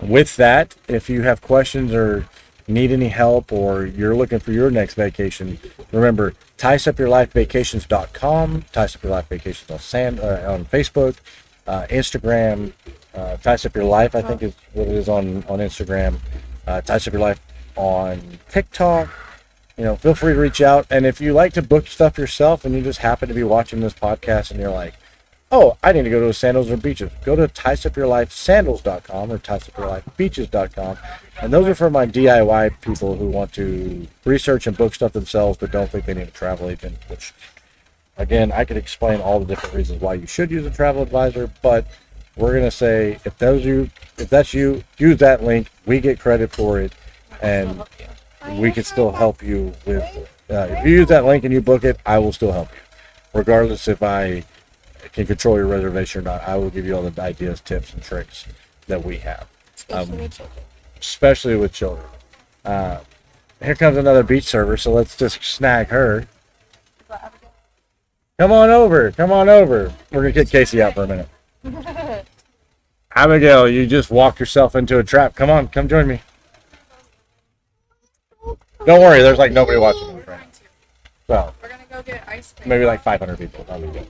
With that, if you have questions or need any help, or you're looking for your next vacation, remember TicesUpYourLifeVacations.com, Tice Up Your Life Vacations on Facebook, Instagram, Tice Up Your Life, I think is what it is on Instagram, Tice Up Your Life on TikTok. Feel free to reach out. And if you like to book stuff yourself and you just happen to be watching this podcast and you're like, oh, I need to go to a Sandals or Beaches, go to TiceUpYourLifeSandals.com or TiceUpYourLifeBeaches.com. And those are for my DIY people who want to research and book stuff themselves but don't think they need a travel agent, which, again, I could explain all the different reasons why you should use a travel advisor, but we're going to say if that's you, use that link. We get credit for it, and we can still help you with, if you use that link and you book it, I will still help you. Regardless if I can control your reservation or not, I will give you all the ideas, tips, and tricks that we have. Especially with children. Here comes another beach server, so let's just snag her. Come on over. We're going to kick Casey out for a minute. Abigail, you just walked yourself into a trap. Come on, come join me. Don't worry, there's like nobody watching this right now. Well, We're gonna go get ice cream. maybe like 500 people. That'd be good.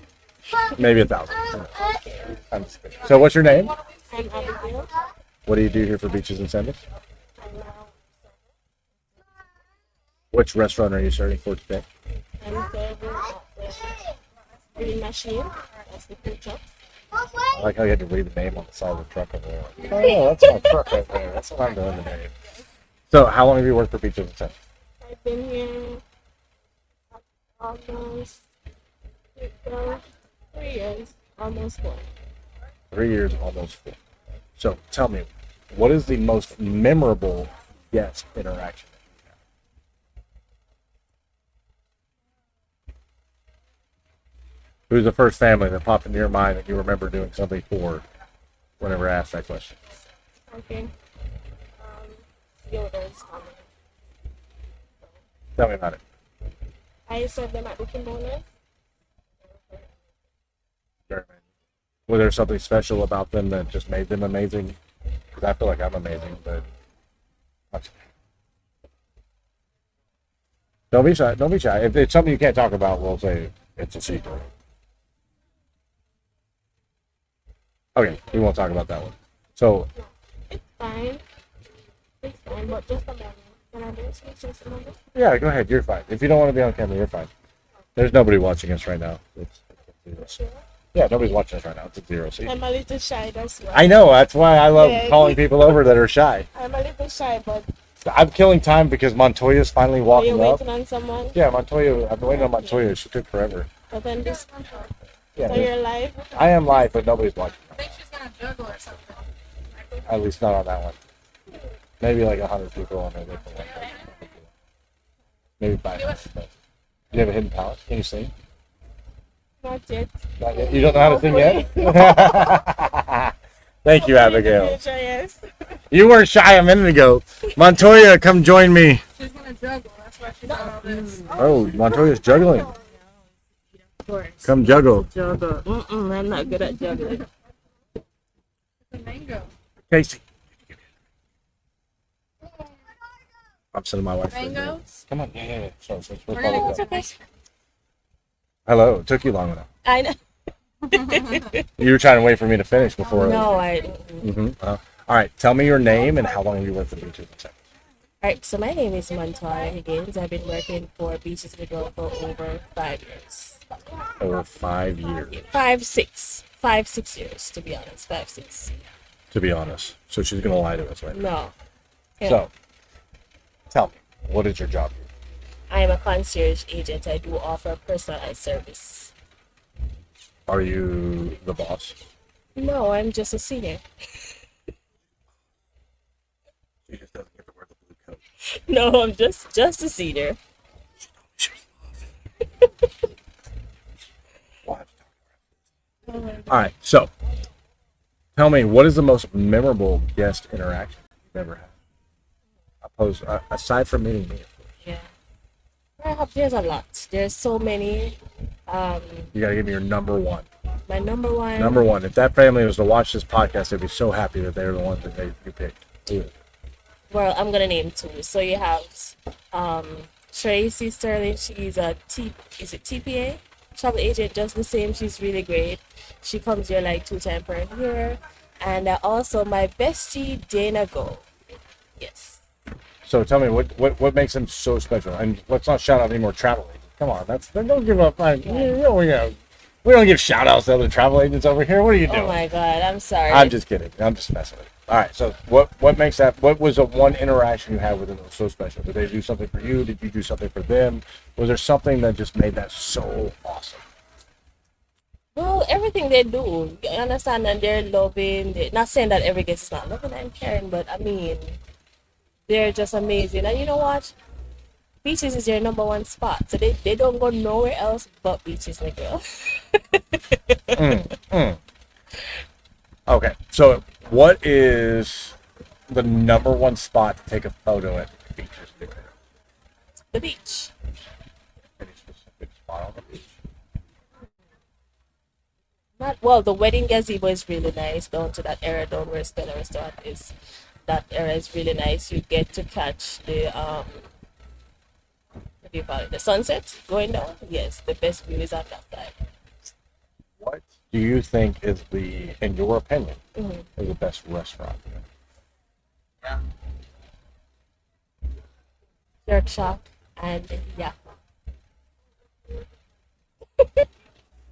Maybe 1,000. I'm just kidding. So what's your name? I'm Abigail. What do you do here for Beaches and Sandals? I'm now Which restaurant are you serving for today? I'm serving at the green machine. That's the food truck. I like how you had to read the name on the side of the truck over there. Oh yeah, that's my truck right there. That's what I'm doing today. So how long have you worked for Beaches and Sandals? I've been here almost 3 years, almost 4. 3 years, almost 4. So tell me, what is the most memorable guest interaction? Who's the first family that popped into your mind that you remember doing something for whenever asked that question? Okay. Yoda's family. Tell me about it. I served them at Booking Bonus. Was there something special about them that just made them amazing? Because I feel like I'm amazing, but Don't be shy. Don't be shy. If it's something you can't talk about, we'll say it's a secret. Okay, we won't talk about that one. So, It's fine. It's fine, but just a moment. Can I do it? Just a moment. yeah, go ahead. You're fine. If you don't want to be on camera, you're fine. There's nobody watching us right now. Sure. Yeah, nobody's watching us right now. It's a zero seat. I'm a little shy, that's why. I know. That's why I love Yeah. calling people over that are shy. I'm a little shy, but I'm killing time because Montoya's finally are you walking up. waiting on someone? Yeah, Montoya. I've been waiting on Montoya. She took forever. But then this, Yeah, so you're live? I am live, but nobody's watching. I think she's gonna juggle or something. At least not on that one. Maybe like 100 people on there. Maybe 500. But you have a hidden talent? Can you sing? Not yet. Not yet. You don't know how to sing yet? Thank you, Abigail. Yes. You weren't shy a minute ago. Montoya, come join me. She's gonna juggle. That's why she got all this. Oh, Montoya's juggling. Of course. Come juggle. Juggle. I'm not good at juggling. The mango. Casey. I'm sending my wife. Mangoes. Come on. Yeah. So, We're gonna go to fish. Hello. It took you long enough. I know. You were trying to wait for me to finish before. No, I. All right. Tell me your name and how long have you worked at Beaches Negril? Alright, so my name is Montoya Higgins. I've been working for Beaches Negril for over 5 years. Over 5 years, 5, 6 years, to be honest. 5, 6. to be honest. So she's gonna lie to us right now. No. Yeah. So, tell me, what is your job? I am a concierge agent. I do offer personalized service. Are you the boss? No, I'm just a senior. She just doesn't get to wear the blue coat. No, I'm just a senior. We'll have to talk about it. All right. So, tell me, what is the most memorable guest interaction you've ever had? Aside from meeting me, of course. Yeah. There's a lot. There's so many. You gotta give me your number one. My number one. Number one. If that family was to watch this podcast, they'd be so happy that they're the ones that you picked. Well, I'm gonna name two. So you have Tracy Sterling. She's a TPA travel agent, just the same. She's really great. She comes here like 2 times per year. And also my bestie Dana Go. Yes. So tell me, what makes them so special? And let's not shout out any more travel agents. Come on, don't give up. We don't give shout outs to other travel agents over here. What are you doing? Oh my God, I'm sorry. I'm just kidding. I'm just messing with you. All right. So what makes that? What was the one interaction you had with them that was so special? Did they do something for you? Did you do something for them? Was there something that just made that so awesome? Well, everything they do, you understand, and they're loving. Not saying that every guest is not loving and caring, but I mean, they're just amazing. And you know what? Beaches is your number one spot, so they don't go nowhere else but Beaches Negril. Okay. So what is the number one spot to take a photo at Beaches Negril? The beach. Any specific spot on the beach? The wedding gazebo is really nice. Down to that area down where Stella Restaurant is. That area is really nice. You get to catch the what do you call it? The sunset going down. Yes, the best view is on that side. What do you think is in your opinion, Mhm. is the best restaurant? Jerk Shack and yeah.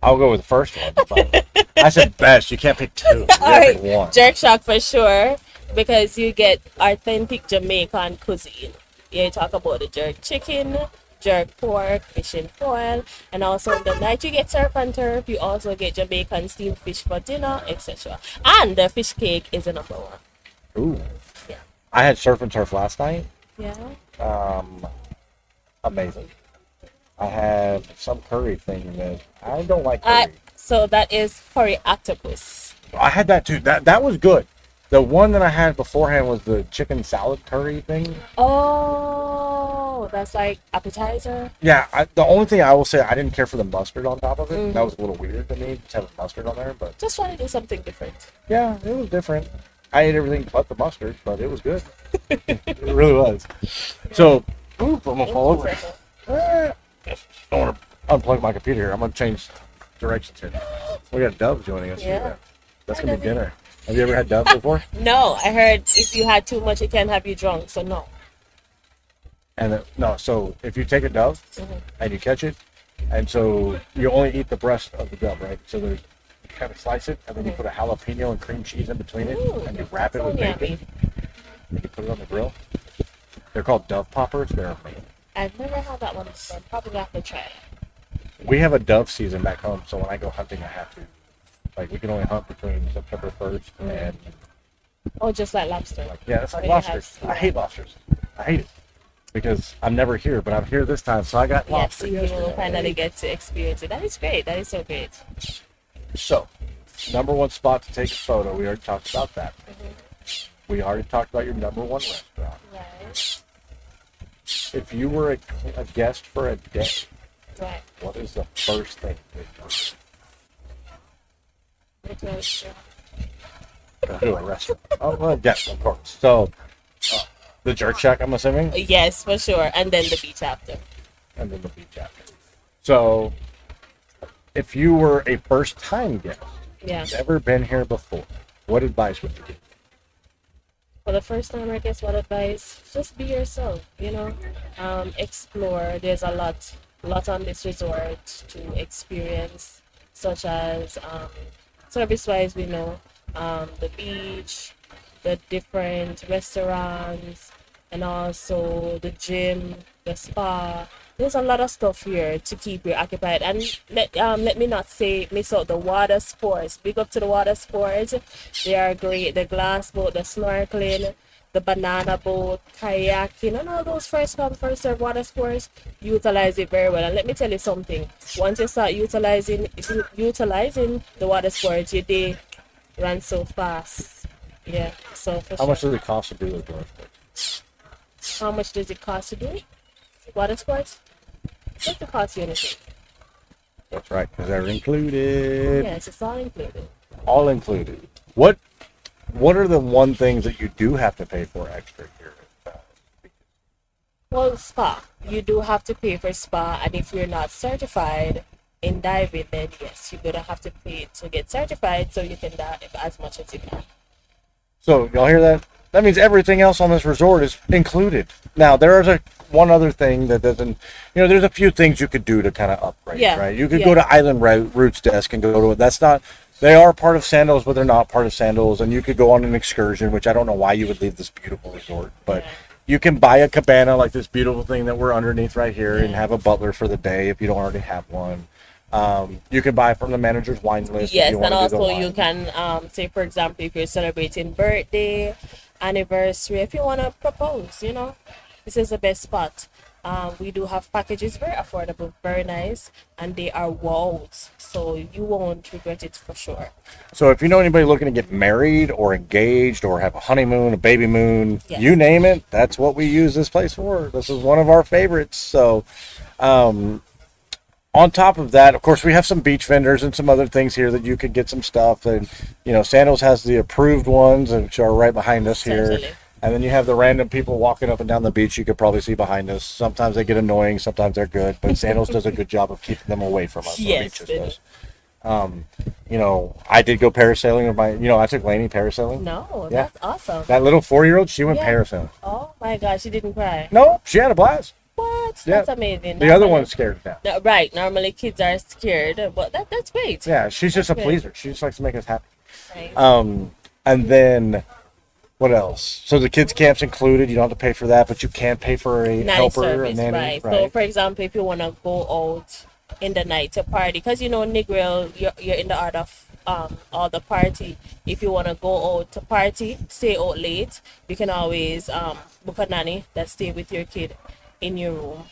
I'll go with the first one. But I said best. You can't pick two. You gotta pick one. Jerk Shack for sure, because you get authentic Jamaican cuisine. You talk about the jerk chicken, jerk pork, fish and foil, and also on the night you get surf and turf, you also get Jamaican steamed fish for dinner, etc. And the fish cake is a number one. Ooh. Yeah. I had surf and turf last night. Yeah. Amazing. I had some curry thing that I don't like curry. So that is curry octopus. I had that too. That was good. The one that I had beforehand was the chicken salad curry thing. Oh, that's like appetizer. Yeah, the only thing I will say, I didn't care for the mustard on top of it. That was a little weird to me, to have mustard on there. But Just trying to do something different. yeah, it was different. I ate everything but the mustard, but it was good. It really was. So, oop, I'm gonna fall over. I don't want to unplug my computer here. I'm going to change directions here. We got Dove joining us. Yeah. Here. That's going to be dinner. Have you ever had Dove before? No, I heard if you had too much, it can have you drunk. So no. And no, so if you take a Dove and you catch it, and so you only eat the breast of the Dove, right? So there's, you kind of slice it, and then you put a jalapeno and cream cheese in between it, Ooh, and you wrap it that with sounds bacon, yummy. and you put it on the grill. They're called Dove poppers. They're amazing. I've never had that one before. Probably have to try it. We have a Dove season back home, so when I go hunting, I have to. Like, we can only hunt between September 1st and, Oh, just like lobster. yeah, it's Or like they lobsters. have- I hate lobsters. I hate it. Because I'm never here, but I'm here this time, so I got Yes, lobster you will yesterday. finally get to experience it. That is great. That is so great. So, number one spot to take a photo. We already talked about that. We already talked about your number one restaurant. Right. If you were a guest for a day, Right. what is the first thing you'd It was, go to a restaurant? Oh, well, yes, of course. So, the jerk shack, I'm assuming, yes, for sure. And then the beach after. and then the beach after. So, if you were a first-time guest, Yeah. never been here before, what advice would you give? For the first time, I guess, what advice? Just be yourself, you know. Explore. There's a lot on this resort to experience, such as service-wise, we know the beach, the different restaurants, and also the gym, the spa. There's a lot of stuff here to keep you occupied. And let me not say miss out the water sports. Big up to the water sports. They are great. The glass boat, the snorkeling, the banana boat, kayaking, and all those first come, first serve water sports. Utilize it very well. And let me tell you something. Once you start utilizing the water sports, your day runs so fast. Yeah. So for How much sure. does it cost to do the door? How much does it cost to do water sports? What's the cost you anything? That's right, because they're included. Yes, it's all included. All included. What are the one things that you do have to pay for extra here? Well, spa. You do have to pay for spa, and if you're not certified in diving, then yes, you're gonna have to pay to get certified so you can dive as much as you can. So y'all hear that? That means everything else on this resort is included. Now there is one other thing that doesn't. There's a few things you could do to kind of upgrade. Yeah, Right. You could yeah. go to Island Roots Desk and go to it. That's not. They are part of Sandals, but they're not part of Sandals. And you could go on an excursion, which I don't know why you would leave this beautiful resort, but. Yeah. You can buy a cabana like this beautiful thing that we're underneath right here and have a butler for the day if you don't already have one. You can buy from the manager's wine list. Yes, if you and want to do the also you wine. can say, for example, if you're celebrating birthday, anniversary, if you want to propose, this is the best spot. We do have packages, very affordable, very nice, and they are walls, so you won't regret it for sure. So if you know anybody looking to get married or engaged or have a honeymoon, a baby moon, Yes. you name it, that's what we use this place for. This is one of our favorites. So on top of that, of course, we have some beach vendors and some other things here that you could get some stuff. And, Sandals has the approved ones, which are right behind us here. Certainly. And then you have the random people walking up and down the beach you could probably see behind us. Sometimes they get annoying, sometimes they're good, but Sandals does a good job of keeping them away from us. or Yes, Beaches they do. does. I did go parasailing with I took Lainey parasailing. No, Yeah. that's awesome. That little 4-year-old, she went Yeah. parasailing. Oh my gosh, she didn't cry. No, she had a blast. What? Yeah. That's amazing. The other Normally- one's scared now. No, right. Normally kids are scared, but that's great. Yeah, she's just a That's good. pleaser. She just likes to make us happy. Right. And then what else? So the kids camp's included. You don't have to pay for that, but you can pay for a Night helper, service, a nanny, right? So, for example, if you want to go out in the night to party, because Negril, you're in the art of all the party. If you want to go out to party, stay out late, you can always book a nanny that stay with your kid in your room.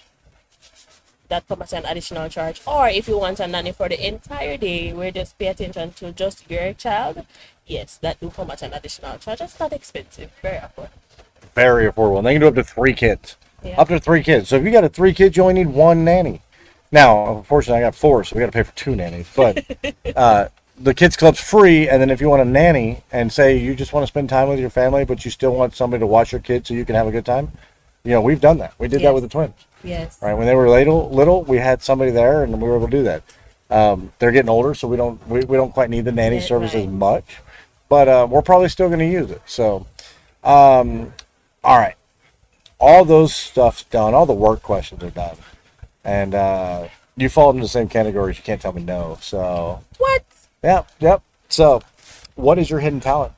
That comes at an additional charge. Or if you want a nanny for the entire day, where just pay attention to just your child, yes, that do come at an additional charge. It's not expensive, very affordable. Very affordable. And they can do up to 3 kids. Yeah. Up to 3 kids. So if you got 3 kids, you only need 1 nanny. Now, unfortunately, I got 4, so we got to pay for 2 nannies. But the kids club's free, and then if you want a nanny and say you just want to spend time with your family, but you still want somebody to watch your kids so you can have a good time, we've done that. We did that Yes. with the twins. Yes. Right? When they were little, we had somebody there, and we were able to do that. They're getting older, so we don't quite need the nanny Yeah, service as right. much, but we're probably still going to use it. So, all right, all those stuff's done. All the work questions are done, and you fall into the same categories. You can't tell me no. So, What? yep. So, what is your hidden talent?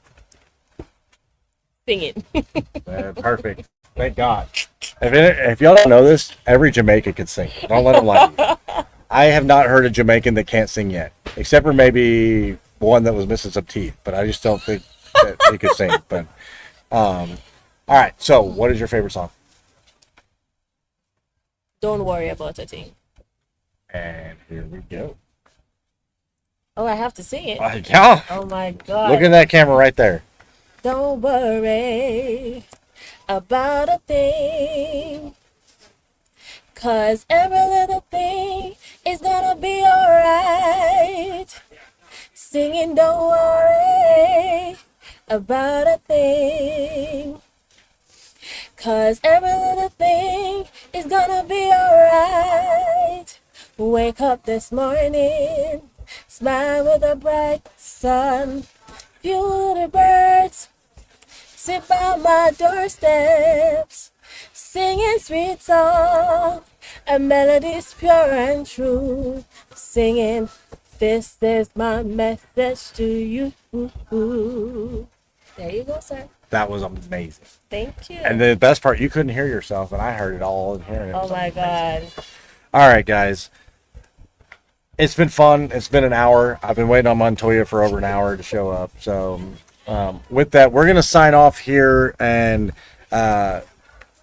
Singing. Perfect. Thank God. If y'all don't know this, every Jamaican can sing. Don't let them lie to you. I have not heard a Jamaican that can't sing yet, except for maybe one that was missing some teeth. But I just don't think that he could sing. But all right. So, what is your favorite song? Don't worry about a thing. And here we go. Oh, I have to sing it. Yeah. Oh my God. Look at that camera right there. Don't worry about a thing, 'cause every little thing is gonna be alright. Singing, don't worry about a thing, 'cause every little thing is gonna be alright. Wake up this morning, smile with a bright sun, few little birds sit by my doorsteps, singing sweet song, and melodies pure and true, singing, this is my message to you. There you go, sir. That was amazing. Thank you. And the best part, you couldn't hear yourself, and I heard it all in here. And it Oh was my amazing. God. All right, guys. It's been fun. It's been an hour. I've been waiting on Montoya for over an hour to show up. So, with that, we're going to sign off here. And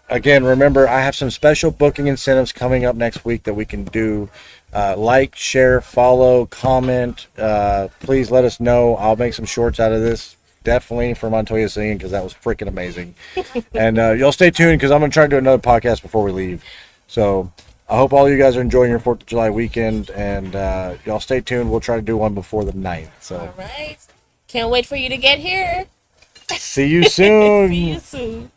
again, remember, I have some special booking incentives coming up next week that we can do. Like, share, follow, comment. Please let us know. I'll make some shorts out of this. Definitely for Montoya singing, because that was freaking amazing. And y'all stay tuned, because I'm going to try to do another podcast before we leave. So I hope all you guys are enjoying your 4th of July weekend, and y'all stay tuned. We'll try to do one before the 9th. So All right. Can't wait for you to get here. see you soon. See you soon.